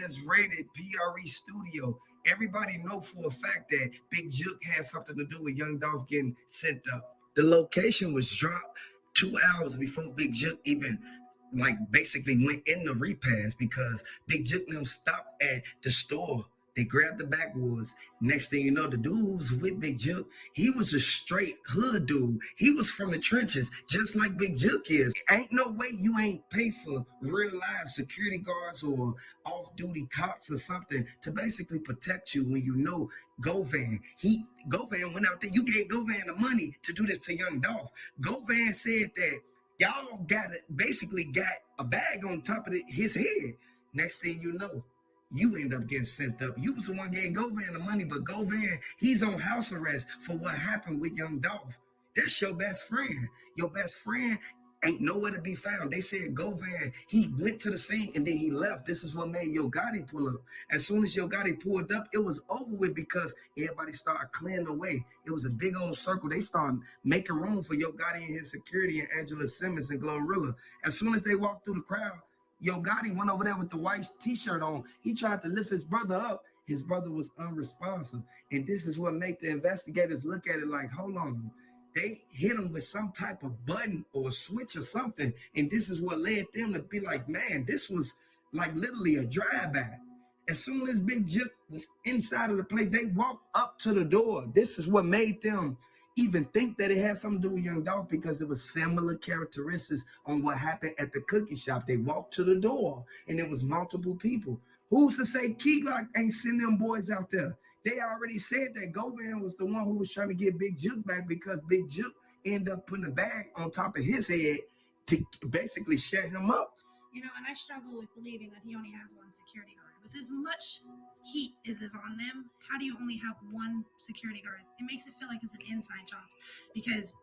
just raided PRE studio. Everybody know for a fact that Big Jook had something to do with Young Dolph getting sent up. The location was dropped 2 hours before Big Jook even like basically went in the repass because Big Jook and them stopped at the store. They grabbed the backwoods. Next thing you know, the dude who's with Big Jook, he was a straight hood dude. He was from the trenches, just like Big Jook is. Ain't no way you ain't pay for real live security guards or off-duty cops or something to basically protect you when you know Govan. Govan went out there. You gave Govan the money to do this to Young Dolph. Govan said that y'all basically got a bag on top of his head. Next thing you know, you end up getting sent up. You was the one gave Govan the money, but Govan, he's on house arrest for what happened with Young Dolph. That's your best friend. Your best friend ain't nowhere to be found. They said Govan, he went to the scene and then he left. This is what made Yo Gotti pull up. As soon as Yo Gotti pulled up, it was over with because everybody started clearing away. It was a big old circle. They started making room for Yo Gotti and his security and Angela Simmons and Glorilla. As soon as they walked through the crowd, Yo Gotti went over there with the white t-shirt on. He tried to lift his brother up. His brother was unresponsive. And this is what made the investigators look at it like, hold on. They hit him with some type of button or switch or something. And this is what led them to be like, man, this was like literally a drive-by. As soon as Big Jook was inside of the place, they walked up to the door. This is what made them even think that it had something to do with Young Dolph because it was similar characteristics on what happened at the cookie shop. They walked to the door and it was multiple people. Who's to say Key Glock ain't sending them boys out there? They already said that Govan was the one who was trying to get Big Jook back because Big Jook ended up putting a bag on top of his head to basically shut him up. You know, and I struggle with believing that he only has one security guard. With as much heat as is on them, how do you only have one security guard? It makes it feel like it's an inside job because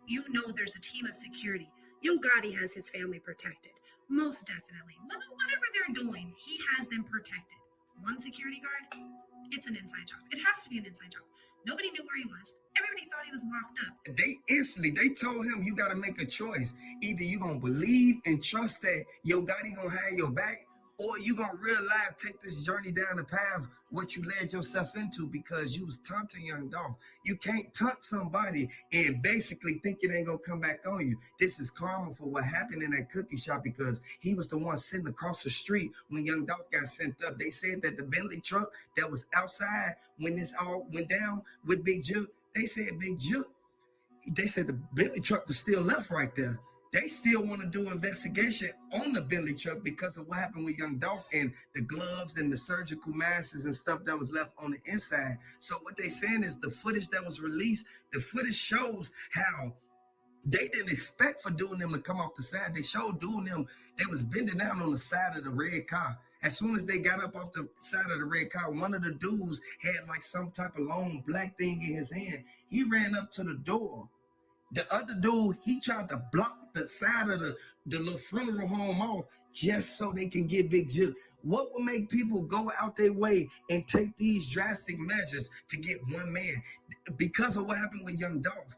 you know there's a team of security. Yo Gotti has his family protected, most definitely. Whatever they're doing, he has them protected. One security guard, it's an inside job. It has to be an inside job. Nobody knew where he was. Everybody thought he was locked up. They told him you got to make a choice. Either you going to believe and trust that Yo Gotti going to have your back, or you going to real life take this journey down the path what you led yourself into because you was taunting Young Dolph. You can't taunt somebody and basically think it ain't going to come back on you. This is karma for what happened in that cookie shop because he was the one sitting across the street when Young Dolph got sent up. They said that the Bentley truck that was outside when this all went down with Big Jook, they said the Bentley truck was still left right there. They still want to do investigation on the Bentley truck because of what happened with Young Dolph and the gloves and the surgical masks and stuff that was left on the inside. So what they saying is the footage that was released, the footage shows how they didn't expect for doing them to come off the side. They showed doing them, they was bending down on the side of the red car. As soon as they got up off the side of the red car, one of the dudes had like some type of long black thing in his hand. He ran up to the door. The other dude, he tried to block the side of the little funeral home off just so they can get Big Jook. What will make people go out their way and take these drastic measures to get one man? Because of what happened with Young Dolph,